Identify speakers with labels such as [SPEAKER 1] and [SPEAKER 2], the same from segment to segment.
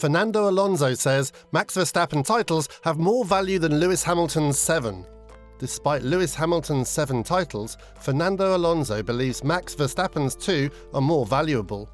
[SPEAKER 1] Fernando Alonso says Max Verstappen titles have more value than Lewis Hamilton's 7. Despite Lewis Hamilton's 7 titles, Fernando Alonso believes Max Verstappen's 2 are more valuable.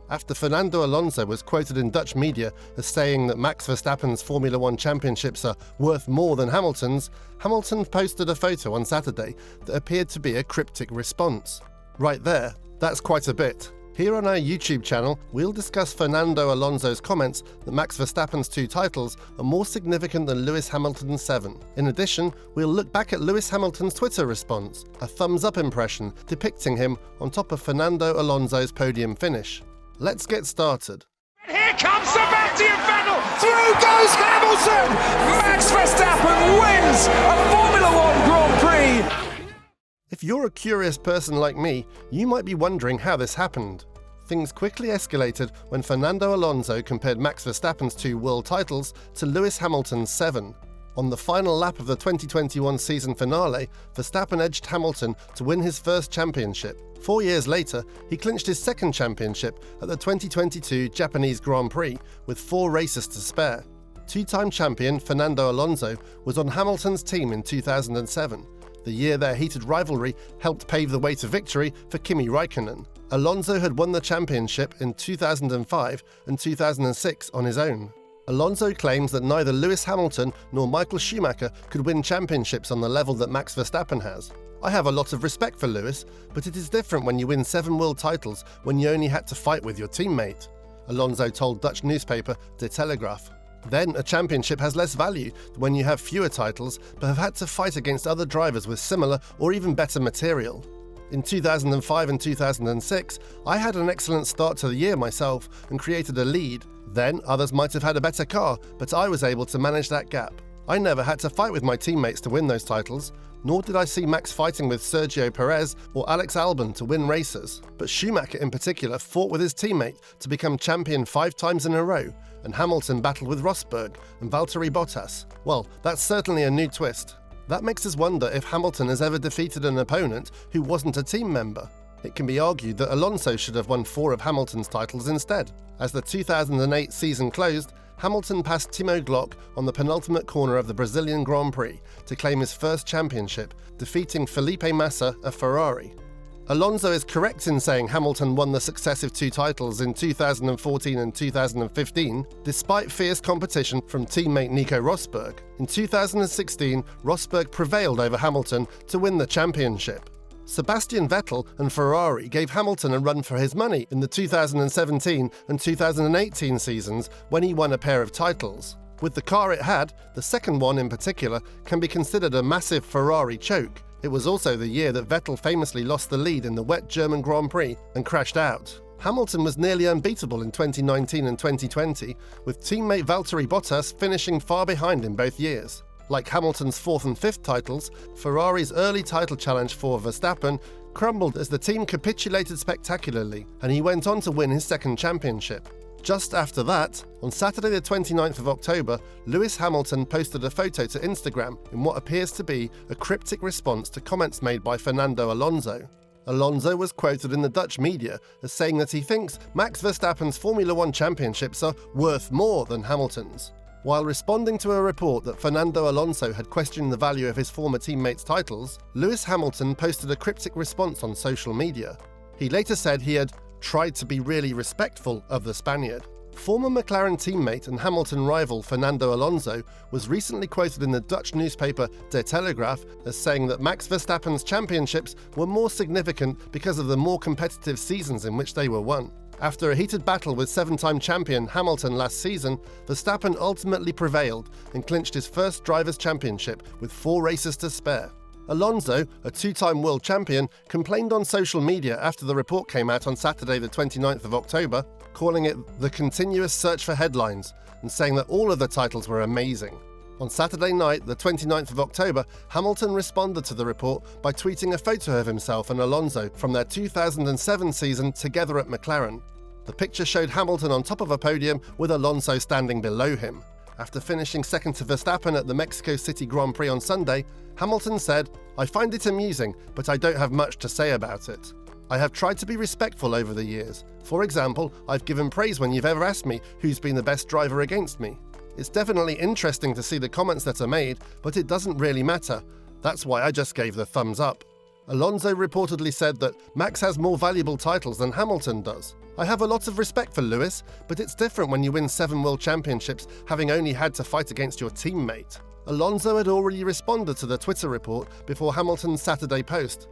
[SPEAKER 1] After Fernando Alonso was quoted in Dutch media as saying that Max Verstappen's Formula 1 championships are worth more than Hamilton's, Hamilton posted a photo on Saturday that appeared to be a cryptic response. Right there, that's quite a bit. Here on our YouTube channel, we'll discuss Fernando Alonso's comments that Max Verstappen's 2 titles are more significant than Lewis Hamilton's 7. In addition, we'll look back at Lewis Hamilton's Twitter response, a thumbs-up impression depicting him on top of Fernando Alonso's podium finish. Let's get started.
[SPEAKER 2] Here comes Sebastian Vettel! Through goes Hamilton! Max Verstappen wins a Formula 1 Grand Prix!
[SPEAKER 1] If you're a curious person like me, you might be wondering how this happened. Things quickly escalated when Fernando Alonso compared Max Verstappen's 2 world titles to Lewis Hamilton's 7. On the final lap of the 2021 season finale, Verstappen edged Hamilton to win his first championship. 4 years later, he clinched his second championship at the 2022 Japanese Grand Prix with 4 races to spare. Two-time champion Fernando Alonso was on Hamilton's team in 2007. The year their heated rivalry helped pave the way to victory for Kimi Räikkönen. Alonso had won the championship in 2005 and 2006 on his own. Alonso claims that neither Lewis Hamilton nor Michael Schumacher could win championships on the level that Max Verstappen has. I have a lot of respect for Lewis, but it is different when you win 7 world titles when you only had to fight with your teammate, Alonso told Dutch newspaper De Telegraaf. Then a championship has less value when you have fewer titles but have had to fight against other drivers with similar or even better material. In 2005 and 2006, I had an excellent start to the year myself and created a lead. Then others might have had a better car, but I was able to manage that gap. I never had to fight with my teammates to win those titles, nor did I see Max fighting with Sergio Perez or Alex Albon to win races. But Schumacher in particular fought with his teammate to become champion 5 times in a row, and Hamilton battled with Rosberg and Valtteri Bottas. Well, that's certainly a new twist. That makes us wonder if Hamilton has ever defeated an opponent who wasn't a team member. It can be argued that Alonso should have won 4 of Hamilton's titles instead. As the 2008 season closed, Hamilton passed Timo Glock on the penultimate corner of the Brazilian Grand Prix to claim his first championship, defeating Felipe Massa of Ferrari. Alonso is correct in saying Hamilton won the successive 2 titles in 2014 and 2015, despite fierce competition from teammate Nico Rosberg. In 2016, Rosberg prevailed over Hamilton to win the championship. Sebastian Vettel and Ferrari gave Hamilton a run for his money in the 2017 and 2018 seasons when he won a pair of titles. With the car it had, the second one in particular can be considered a massive Ferrari choke. It was also the year that Vettel famously lost the lead in the wet German Grand Prix and crashed out. Hamilton was nearly unbeatable in 2019 and 2020, with teammate Valtteri Bottas finishing far behind in both years. Like Hamilton's 4th and 5th titles, Ferrari's early title challenge for Verstappen crumbled as the team capitulated spectacularly, and he went on to win his second championship. Just after that, on Saturday the 29th of October, Lewis Hamilton posted a photo to Instagram in what appears to be a cryptic response to comments made by Fernando Alonso. Alonso was quoted in the Dutch media as saying that he thinks Max Verstappen's Formula 1 championships are worth more than Hamilton's. While responding to a report that Fernando Alonso had questioned the value of his former teammates' titles, Lewis Hamilton posted a cryptic response on social media. He later said he had tried to be really respectful of the Spaniard. Former McLaren teammate and Hamilton rival Fernando Alonso was recently quoted in the Dutch newspaper De Telegraaf as saying that Max Verstappen's championships were more significant because of the more competitive seasons in which they were won. After a heated battle with 7-time champion Hamilton last season, Verstappen ultimately prevailed and clinched his first Drivers' Championship with 4 races to spare. Alonso, a 2-time world champion, complained on social media after the report came out on Saturday the 29th of October, calling it the continuous search for headlines and saying that all of the titles were amazing. On Saturday night, the 29th of October, Hamilton responded to the report by tweeting a photo of himself and Alonso from their 2007 season together at McLaren. The picture showed Hamilton on top of a podium with Alonso standing below him. After finishing second to Verstappen at the Mexico City Grand Prix on Sunday, Hamilton said, "I find it amusing, but I don't have much to say about it." I have tried to be respectful over the years. For example, I've given praise when you've ever asked me who's been the best driver against me. It's definitely interesting to see the comments that are made, but it doesn't really matter. That's why I just gave the thumbs up. Alonso reportedly said that Max has more valuable titles than Hamilton does. I have a lot of respect for Lewis, but it's different when you win 7 world championships having only had to fight against your teammate. Alonso had already responded to the Twitter report before Hamilton's Saturday post.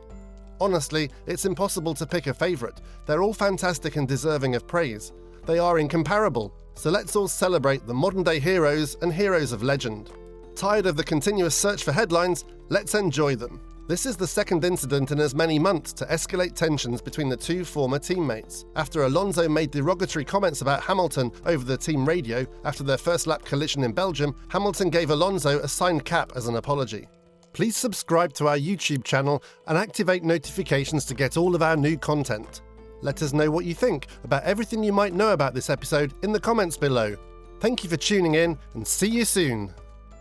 [SPEAKER 1] Honestly, it's impossible to pick a favourite. They're all fantastic and deserving of praise. They are incomparable, so let's all celebrate the modern-day heroes and heroes of legend. Tired of the continuous search for headlines? Let's enjoy them. This is the second incident in as many months to escalate tensions between the two former teammates. After Alonso made derogatory comments about Hamilton over the team radio after their first lap collision in Belgium, Hamilton gave Alonso a signed cap as an apology. Please subscribe to our YouTube channel and activate notifications to get all of our new content. Let us know what you think about everything you might know about this episode in the comments below. Thank you for tuning in and see you soon.